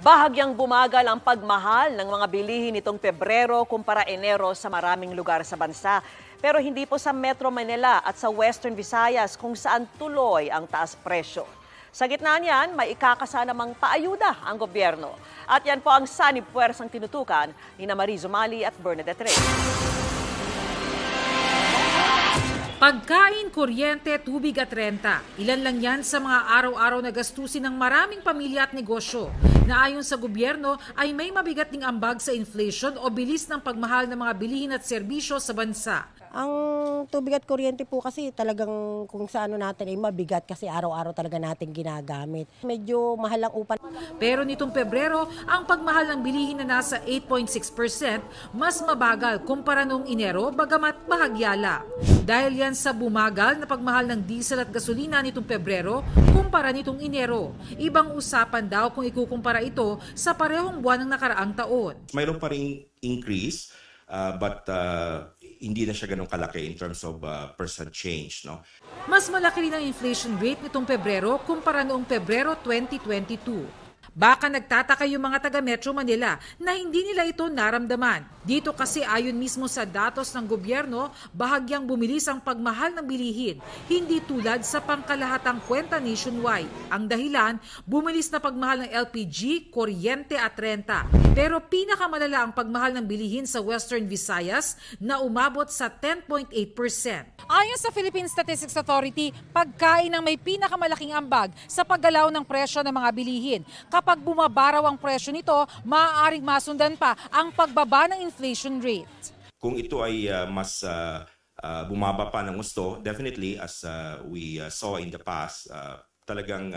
Bahagyang bumagal ang pagmahal ng mga bilihin nitong Pebrero kumpara Enero sa maraming lugar sa bansa. Pero hindi po sa Metro Manila at sa Western Visayas kung saan tuloy ang taas presyo. Sa gitna niyan, may ikakasanamang paayuda ang gobyerno. At yan po ang sanib puwersang tinutukan ni Mariz Umali at Bernadette Reyes. Pagkain, kuryente, tubig at renta. Ilan lang yan sa mga araw-araw na gastusin ng maraming pamilya at negosyo na ayon sa gobyerno ay may mabigat ding ambag sa inflation o bilis ng pagmahal ng mga bilihin at serbisyo sa bansa. Ang tubig at kuryente po kasi talagang kung sa ano natin ay mabigat kasi araw-araw talaga natin ginagamit. Medyo mahal ang upan. Pero nitong Pebrero, ang pagmahal ng bilihin na nasa 8.6% mas mabagal kumpara noong Enero bagamat bahagyala. Dahil yan sa bumagal na pagmahal ng diesel at gasolina nitong Pebrero kumpara nitong Enero. Ibang usapan daw kung ikukumpara ito sa parehong buwan ng nakaraang taon. Mayroon pa rin increase but hindi na siya ganun kalaki in terms of percent change. No? Mas malaki rin ang inflation rate nitong Pebrero kumpara noong Pebrero 2022. Baka nagtataka yung mga taga Metro Manila na hindi nila ito naramdaman. Dito kasi ayon mismo sa datos ng gobyerno, bahagyang bumilis ang pagmahal ng bilihin, hindi tulad sa pangkalahatang kwenta nationwide. Ang dahilan, bumilis na pagmahal ng LPG, kuryente at renta. Pero pinakamalala ang pagmahal ng bilihin sa Western Visayas na umabot sa 10.8%. Ayon sa Philippine Statistics Authority, pagkain ang may pinakamalaking ambag sa paggalaw ng presyo ng mga bilihin. Kapag bumabaraw ang presyo nito, maaaring masundan pa ang pagbaba ng inflation rate. Kung ito ay mas bumaba pa ng gusto, definitely as we saw in the past, talagang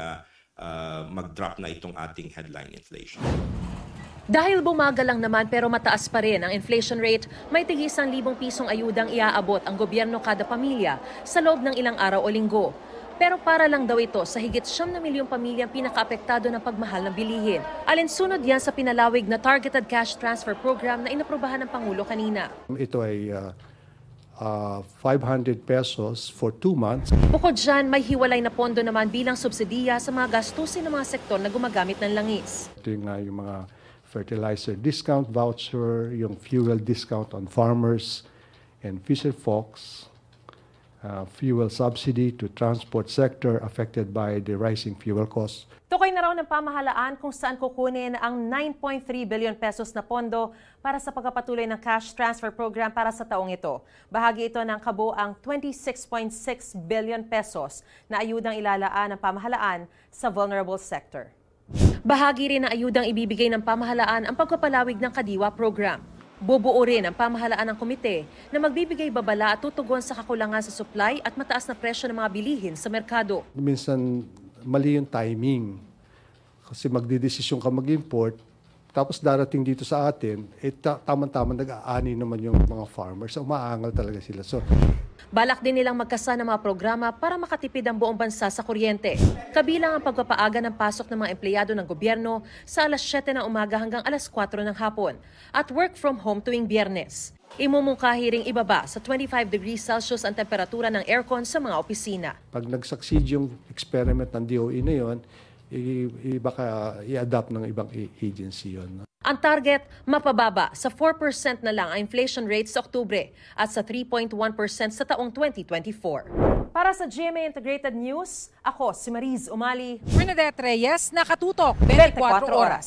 mag-drop na itong ating headline inflation. Dahil bumagal lang naman pero mataas pa rin ang inflation rate, may tig 1,000 pisong ayudang iaabot ang gobyerno kada pamilya sa loob ng ilang araw o linggo. Pero para lang daw ito sa higit 9 na milyong pamilyang pinakaapektado ng pagmahal ng bilihin. Alinsunod yan sa pinalawig na Targeted Cash Transfer Program na inaprubahan ng Pangulo kanina. Ito ay 500 pesos for 2 months. Bukod dyan, may hiwalay na pondo naman bilang subsidiya sa mga gastusin ng mga sektor na gumagamit ng langis. Ito yung mga fertilizer discount voucher, yung fuel discount on farmers and fisher folks, fuel subsidy to transport sector affected by the rising fuel costs. Tukoy na raw ng pamahalaan kung saan kukunin ang 9.3 billion pesos na pondo para sa pagpapatuloy ng cash transfer program para sa taong ito. Bahagi ito ng kabuang 26.6 billion pesos na ayudang ilalaan ng pamahalaan sa vulnerable sector. Bahagi rin ng ayudang ibibigay ng pamahalaan ang pagpapalawig ng Kadiwa program. Bubuo rin ang pamahalaan ng komite na magbibigay babala at tutugon sa kakulangan sa supply at mataas na presyo ng mga bilihin sa merkado. Minsan mali yung timing kasi magdidesisyon ka mag-import tapos darating dito sa atin, tama-tama nag-aani naman yung mga farmers. Umaangal talaga sila. So, balak din nilang magkasa ng mga programa para makatipid ang buong bansa sa kuryente. Kabilang ang pagpapaaga ng pasok ng mga empleyado ng gobyerno sa alas 7 ng umaga hanggang alas 4 ng hapon at work from home tuwing Biyernes. Imumungkahi ring ibaba sa 25 degrees Celsius ang temperatura ng aircon sa mga opisina. Pag nag-succeed yung experiment ng DOE na yun, baka i-adapt ng ibang agency yun. Ang target, mapababa sa 4% na lang ang inflation rate sa Oktubre at sa 3.1% sa taong 2024. Para sa GMA Integrated News, ako si Mariz Umali. Bernadette Reyes, nakatutok 24 oras.